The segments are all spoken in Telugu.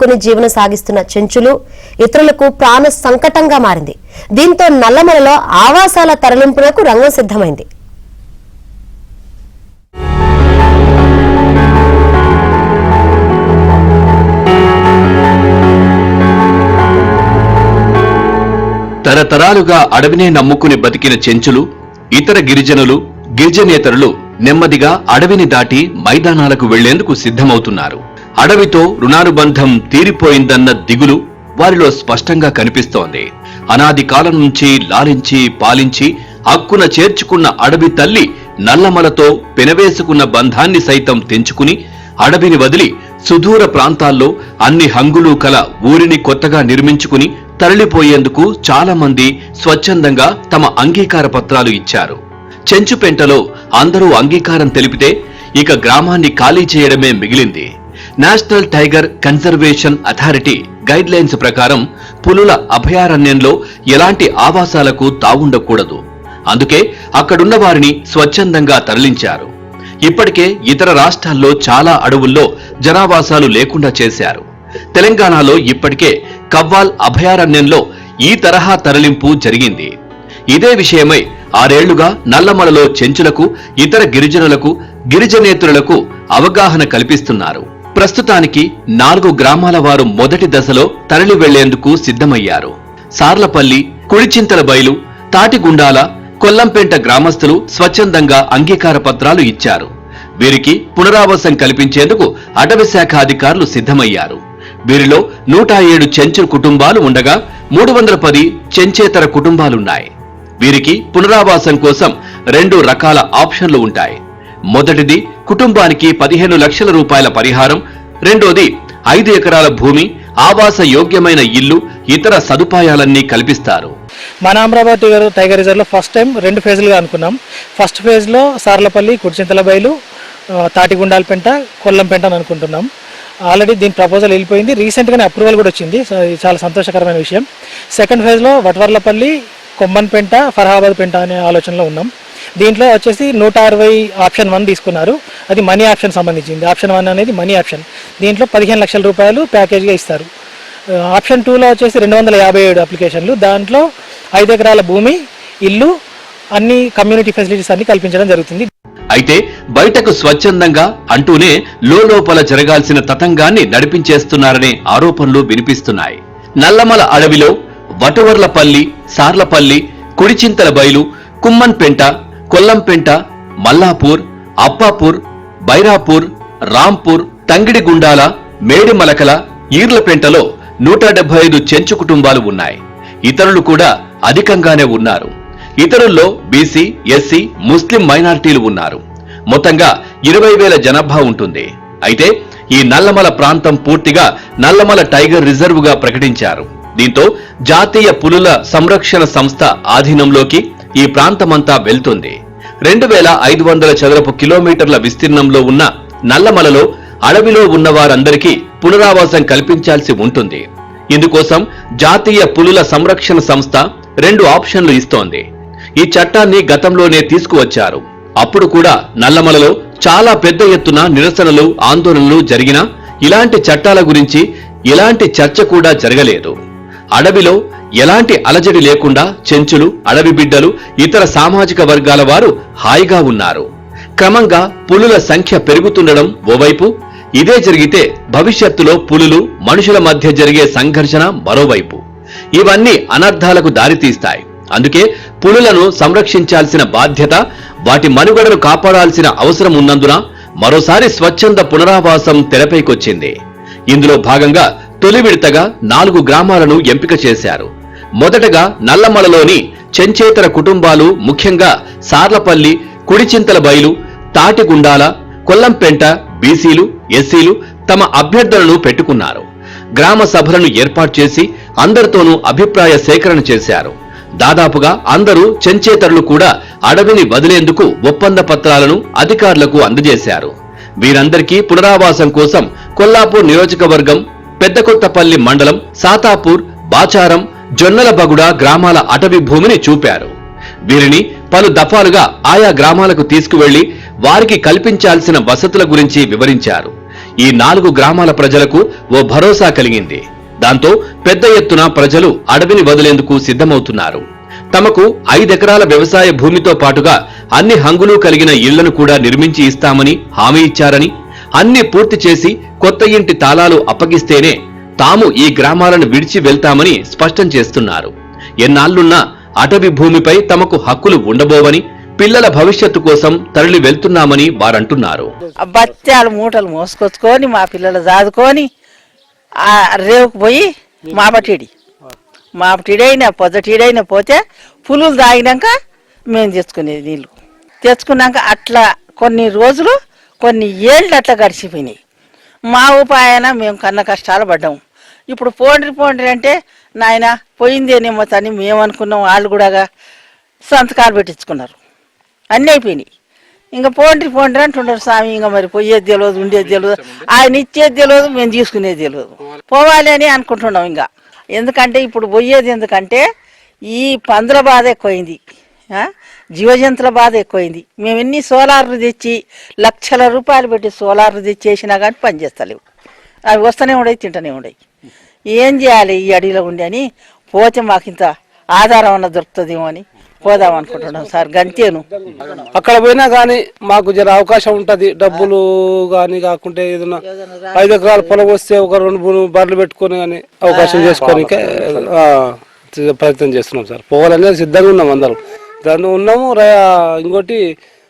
కొన్ని జీవన సాగిస్తున్న చెంచులు ఇతరులకు ప్రాణ సంకటంగా మారింది. దీంతో నల్లమలలో ఆవాసాల తరలింపునకు రంగం సిద్ధమైంది. తరతరాలుగా అడవినే నమ్ముకుని బతికిన చెంచులు, ఇతర గిరిజనులు, గిరిజనేతరులు నెమ్మదిగా అడవిని దాటి మైదానాలకు వెళ్లేందుకు సిద్ధమవుతున్నారు. అడవితో రుణానుబంధం తీరిపోయిందన్న దిగులు వారిలో స్పష్టంగా కనిపిస్తోంది. అనాది కాలం నుంచి లాలించి పాలించి హక్కున చేర్చుకున్న అడవి తల్లి నల్లమలతో పెనవేసుకున్న బంధాన్ని సైతం తెంచుకుని అడవిని వదిలి సుదూర ప్రాంతాల్లో అన్ని హంగులు కల ఊరిని కొత్తగా నిర్మించుకుని తరలిపోయేందుకు చాలా మంది స్వచ్ఛందంగా తమ అంగీకార పత్రాలు ఇచ్చారు. చెంచుపెంటలో అందరూ అంగీకారం తెలిపితే ఇక గ్రామాన్ని ఖాళీ చేయడమే మిగిలింది. National tiger conservation authority guide lines ప్రకారం పులుల అభయారణ్యంలో ఎలాంటి ఆవాసాలకు తావుండకూడదు. అందుకే అక్కడున్న వారిని స్వచ్ఛందంగా తరలించారు. ఇప్పటికే ఇతర రాష్ట్రాల్లో చాలా అడవుల్లో జనావాసాలు లేకుండా చేశారు. తెలంగాణలో ఇప్పటికే కవ్వాల్ అభయారణ్యంలో ఈ తరహా తరలింపు జరిగింది. ఇదే విషయమై 6 ఏళ్లుగా నల్లమలలో చెంచులకు, ఇతర గిరిజనులకు, గిరిజనేతరులకు అవగాహన కల్పిస్తున్నారు. ప్రస్తుతానికి 4 గ్రామాల వారు మొదటి దశలో తరలి వెళ్లేందుకు సిద్ధమయ్యారు. సార్లపల్లి, కుడిచింతలబైలు, తాటిగుండాల, కొల్లంపేంట గ్రామస్తులు స్వచ్ఛందంగా అంగీకార పత్రాలు ఇచ్చారు. వీరికి పునరావాసం కల్పించేందుకు అటవీ శాఖ అధికారులు సిద్ధమయ్యారు. వీరిలో 107 చెంచు కుటుంబాలు ఉండగా 310 చెంచేతర కుటుంబాలున్నాయి. వీరికి పునరావాసం కోసం 2 రకాల ఆప్షన్లు ఉంటాయి. మొదటిది కుటుంబానికి 15 లక్షల రూపాయల పరిహారం, రెండోది 5 ఎకరాల భూమి, ఆవాస యోగ్యమైన ఇల్లు, ఇతర సదుపాయాలన్నీ కల్పిస్తారు. మన అమరావతి టైగర్ రిజర్వ్ లో ఫస్ట్ టైం 2 ఫేజ్లుగా అనుకున్నాం. ఫస్ట్ ఫేజ్ లో సార్లపల్లి, కుడిచింతలబైలు, తాటిగుండాలపేంట, కొల్లంపేంట అని అనుకుంటున్నాం. ఆల్రెడీ దీని ప్రపోజల్ వెళ్ళిపోయింది. రీసెంట్గానే అప్రూవల్ కూడా వచ్చింది. చాలా సంతోషకరమైన విషయం. సెకండ్ ఫేజ్లో వటవర్లపల్లి, కొమ్మన్పేంట, ఫర్హాబాద్ పెంట అనే ఆలోచనలో ఉన్నాం. దీంట్లో వచ్చేసి 160 ఆప్షన్ 1 తీసుకున్నారు. అది మనీ ఆప్షన్ సంబంధించింది. ఆప్షన్ 1 అనేది మనీ ఆప్షన్. దీంట్లో 15 లక్షల రూపాయలు ప్యాకేజ్గా ఇస్తారు. ఆప్షన్ 2లో వచ్చేసి 257 అప్లికేషన్లు. దాంట్లో 5 ఎకరాల భూమి, ఇల్లు, అన్ని కమ్యూనిటీ ఫెసిలిటీస్ అన్ని కల్పించడం జరుగుతుంది. అయితే బయటకు స్వచ్ఛందంగా అంటూనే లోపల జరగాల్సిన తతంగాన్ని నడిపించేస్తున్నారనే ఆరోపణలు వినిపిస్తున్నాయి. నల్లమల అడవిలో వటవర్లపల్లి, సార్లపల్లి, కుడిచింతలబైలు, కుమ్మన్పేంట, కొల్లంపేంట, మల్లాపూర్, అప్పాపూర్, బైరాపూర్, రాంపూర్, తంగిడిగుండాల, మేడిమలకల, ఈర్లపేంటలో 175 చెంచు కుటుంబాలు ఉన్నాయి. ఇతరులు కూడా అధికంగానే ఉన్నారు. ఇతరుల్లో బీసీ, ఎస్సీ, ముస్లిం మైనారిటీలు ఉన్నారు. మొత్తంగా 20,000 జనాభా ఉంటుంది. అయితే ఈ నల్లమల ప్రాంతం పూర్తిగా నల్లమల టైగర్ రిజర్వ్ గా ప్రకటించారు. దీంతో జాతీయ పులుల సంరక్షణ సంస్థ ఆధీనంలోకి ఈ ప్రాంతమంతా వెళ్తుంది. 2,500 చదరపు కిలోమీటర్ల విస్తీర్ణంలో ఉన్న నల్లమలలో అడవిలో ఉన్న వారందరికీ పునరావాసం కల్పించాల్సి ఉంటుంది. ఇందుకోసం జాతీయ పులుల సంరక్షణ సంస్థ 2 ఆప్షన్లు ఇస్తోంది. ఈ చట్టాన్ని గతంలోనే తీసుకువచ్చారు. అప్పుడు కూడా నల్లమలలో చాలా పెద్ద ఎత్తున నిరసనలు, ఆందోళనలు జరిగినా ఇలాంటి చట్టాల గురించి ఎలాంటి చర్చ కూడా జరగలేదు. అడవిలో ఎలాంటి అలజడి లేకుండా చెంచులు, అడవి బిడ్డలు, ఇతర సామాజిక వర్గాల వారు హాయిగా ఉన్నారు. క్రమంగా పులుల సంఖ్య పెరుగుతుండడం ఓవైపు, ఇదే జరిగితే భవిష్యత్తులో పులులు, మనుషుల మధ్య జరిగే సంఘర్షణ మరోవైపు. ఇవన్నీ అనర్థాలకు దారితీస్తాయి. అందుకే పులులను సంరక్షించాల్సిన బాధ్యత, వాటి మనుగడను కాపాడాల్సిన అవసరం ఉన్నందున మరోసారి స్వచ్ఛంద పునరావాసం తెరపైకొచ్చింది. ఇందులో భాగంగా తొలి విడతగా 4 గ్రామాలను ఎంపిక చేశారు. మొదటగా నల్లమలలోని చెంచేతర కుటుంబాలు, ముఖ్యంగా సార్లపల్లి, కుడిచింతలబైలు, తాటిగుండాల, కొల్లంపేంట బీసీలు, ఎస్సీలు తమ అభ్యర్థనను పెట్టుకున్నారు. గ్రామ సభలను ఏర్పాటు చేసి అందరితోనూ అభిప్రాయ సేకరణ చేశారు. దాదాపుగా అందరూ చెంచేతరులు కూడా అడవిని వదిలేందుకు ఒప్పంద పత్రాలను అధికారులకు అందజేశారు. వీరందరికీ పునరావాసం కోసం కొల్లాపూర్ నియోజకవర్గం, పెద్దకొత్తపల్లి మండలం, సాతాపూర్, బాచారం, జొన్నలబగుడ గ్రామాల అటవీ భూమిని చూపారు. వీరిని పలు దఫాలుగా ఆయా గ్రామాలకు తీసుకువెళ్లి వారికి కల్పించాల్సిన వసతుల గురించి వివరించారు. ఈ 4 గ్రామాల ప్రజలకు ఓ భరోసా కలిగింది. దాంతో పెద్ద ఎత్తున ప్రజలు అడవిని వదిలేందుకు సిద్ధమవుతున్నారు. తమకు 5 ఎకరాల వ్యవసాయ భూమితో పాటుగా అన్ని హంగులు కలిగిన ఇళ్లను కూడా నిర్మించి ఇస్తామని హామీ ఇచ్చారని, అన్ని పూర్తి చేసి కొత్త ఇంటి తాళాలు అప్పగిస్తేనే తాము ఈ గ్రామాలను విడిచి వెళ్తామని స్పష్టం చేస్తున్నారు. ఎన్నాళ్లున్నా అటవీ భూమిపై తమకు హక్కులు ఉండబోవని, పిల్లల భవిష్యత్తు కోసం తరలి వెళ్తున్నామని వారంటున్నారు. బత్యాలు మూటలు మోసుకొచ్చుకొని మా పిల్లలు చదువుకొని రేవుకు పోయి మాపటిడైనా పొద్దుటిడైనా పోతే పులులు తాగినాక మేము తెచ్చుకునేది నీళ్ళు. తెచ్చుకున్నాక అట్లా కొన్ని రోజులు కొన్ని ఏళ్ళు అట్లా గడిచిపోయినాయి. మా ఉపాయన మేము కన్న కష్టాలు పడ్డాము. ఇప్పుడు పోండ్రి అంటే నాయన పోయిందేనేమో అని మేము అనుకున్నాం. వాళ్ళు కూడా సంతకాలు పెట్టించుకున్నారు. అన్నీ అయిపోయినాయి. ఇంకా పోండ్రి అంటుంటారు స్వామి. ఇంకా మరి పోయేది తెలియదు, ఉండేది తెలియదు, ఆయన ఇచ్చేది తెలియదు, మేము తీసుకునేది తెలియదు. పోవాలి అని అనుకుంటున్నాం. ఇంకా ఎందుకంటే ఇప్పుడు పోయేది ఎందుకంటే ఈ పందుల బాధ ఎక్కువైంది, జీవజంతుల బాధ ఎక్కువైంది. మేము ఎన్ని సోలార్లు తెచ్చి లక్షల రూపాయలు పెట్టి సోలార్లు తెచ్చేసినా కానీ పనిచేస్తలేవు. అవి వస్తూనే ఉండయి, తింటూనే ఉండయి. ఏం చేయాలి ఈ అడవిలో ఉండి అని పోతే మాకు ఇంత ఆధారం అన్న దొరుకుతుందేమో అని పోదాం అనుకుంటున్నాం సార్. గంతేను అక్కడ పోయినా కానీ మాకు జర అవకాశం ఉంటది. డబ్బులు కానీ కాకుంటే ఏదైనా 5 ఎకరాల పొలం వస్తే ఒక 2-3 బర్రెలు పెట్టుకొని కానీ అవకాశం చేసుకొని ప్రయత్నం చేస్తున్నాం సార్. పోవాలనేది సిద్ధంగా ఉన్నాం అందరం. దాన్ని ఉన్నాము. ఇంకోటి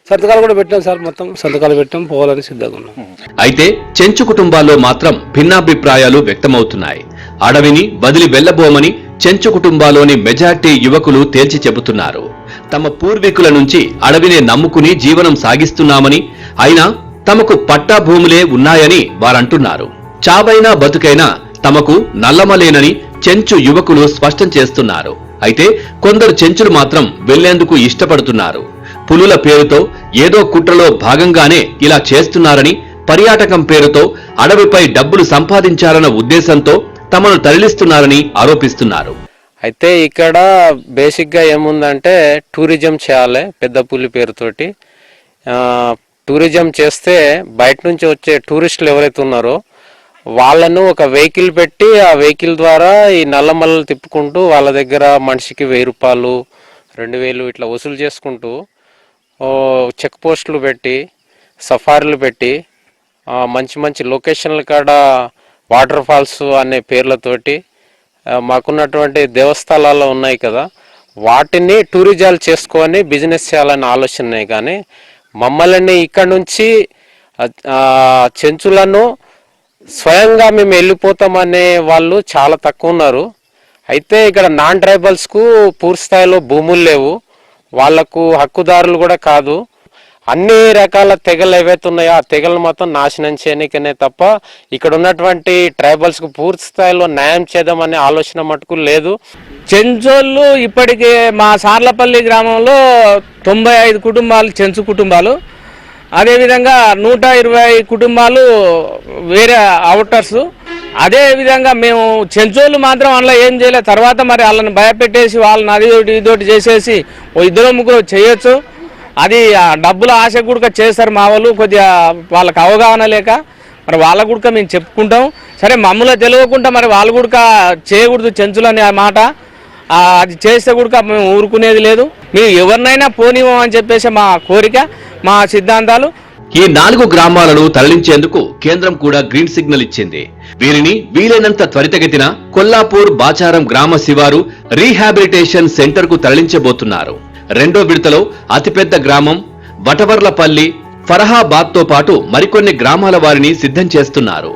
సంతకాలు కూడా పెట్టాం సార్. మొత్తం సంతకాలు పెట్టాం, పోవాలని సిద్ధంగా ఉన్నాం. అయితే చెంచు కుటుంబాల్లో మాత్రం భిన్నాభిప్రాయాలు వ్యక్తమవుతున్నాయి. అడవిని వదిలి వెళ్లబోమని చెంచు కుటుంబాలోని మెజార్టీ యువకులు తేల్చి చెబుతున్నారు. తమ పూర్వీకుల నుంచి అడవినే నమ్ముకుని జీవనం సాగిస్తున్నామని, అయినా తమకు పట్టా భూములే ఉన్నాయని వారంటున్నారు. చావైనా బతుకైనా తమకు నల్లమలేనని చెంచు యువకులు స్పష్టం చేస్తున్నారు. అయితే కొందరు చెంచులు మాత్రం వెళ్లేందుకు ఇష్టపడుతున్నారు. పులుల పేరుతో ఏదో కుట్రలో భాగంగానే ఇలా చేస్తున్నారని, పర్యాటకం పేరుతో అడవిపై డబ్బులు సంపాదించాలన్న ఉద్దేశంతో తమను తరలిస్తున్నారని ఆరోపిస్తున్నారు. అయితే ఇక్కడ బేసిక్ గా ఏముందంటే టూరిజం చేయాలి. పెద్ద పులి పేరుతోటి టూరిజం చేస్తే బయట నుంచి వచ్చే టూరిస్టులు ఎవరైతే ఉన్నారో వాళ్ళను ఒక వెహికల్ పెట్టి ఆ వెహికల్ ద్వారా ఈ నల్లమల్లలు తిప్పుకుంటూ వాళ్ళ దగ్గర మనిషికి 1000 రూపాయలు 2000 ఇట్లా వసూలు చేసుకుంటూ చెక్ పోస్టులు పెట్టి సఫారీలు పెట్టి మంచి మంచి లొకేషన్ల కాడ వాటర్ ఫాల్స్ అనే పేర్లతోటి మాకున్నటువంటి దేవస్థానాలు ఉన్నాయి కదా, వాటిని టూరిజాలు చేసుకొని బిజినెస్ చేయాలని ఆలోచన. కానీ మమ్మల్ని ఇక్కడ నుంచి చెంచులను స్వయంగా మేము వెళ్ళిపోతామనే వాళ్ళు చాలా తక్కువ ఉన్నారు. అయితే ఇక్కడ నాన్ ట్రైబల్స్కు పూర్తి స్థాయిలో భూములు లేవు, వాళ్లకు హక్కుదారులు కూడా కాదు. అన్ని రకాల తెగలు ఏవైతే ఉన్నాయో ఆ తెగలు మొత్తం నాశనం చేయనికనే తప్ప ఇక్కడ ఉన్నటువంటి ట్రైబల్స్ కు పూర్తి స్థాయిలో న్యాయం చేద్దామనే ఆలోచన మటుకు లేదు. చెంచోళ్ళు ఇప్పటికే మా సార్లపల్లి గ్రామంలో 95 కుటుంబాలు చెంచు కుటుంబాలు, అదేవిధంగా 120 కుటుంబాలు వేరే అవుటర్స్. అదేవిధంగా మేము చెంచోళ్ళు మాత్రం అందులో ఏం చేయలేదు. తర్వాత మరి వాళ్ళని భయపెట్టేసి వాళ్ళని అది ఇదోటి చేసేసి 2-3 చేయొచ్చు. అది డబ్బుల ఆశ కూడా చేస్తారు మా వాళ్ళు. కొద్దిగా వాళ్ళకి అవగాహన లేక మరి వాళ్ళ కూడా మేము చెప్పుకుంటాం. సరే మమ్మల్ని తెలియకుండా మరి వాళ్ళు కూడా చేయకూడదు చెంచులు అనే మాట. అది చేస్తే కూడా మేము ఊరుకునేది లేదు. మేము ఎవరినైనా పోనివ్వమని చెప్పేసి మా కోరిక, మా సిద్ధాంతాలు. ఈ 4 గ్రామాలను తరలించేందుకు కేంద్రం కూడా గ్రీన్ సిగ్నల్ ఇచ్చింది. వీరిని వీలైనంత త్వరితగతిన కొల్లాపూర్ బాచారం గ్రామ శివారు రీహాబిలిటేషన్ సెంటర్ కు తరలించబోతున్నారు. రెండో విడతలో అతిపెద్ద గ్రామం వటవర్లపల్లి, ఫరహాబాద్ తో పాటు మరికొన్ని గ్రామాల వారిని సిద్ధం చేస్తున్నారు.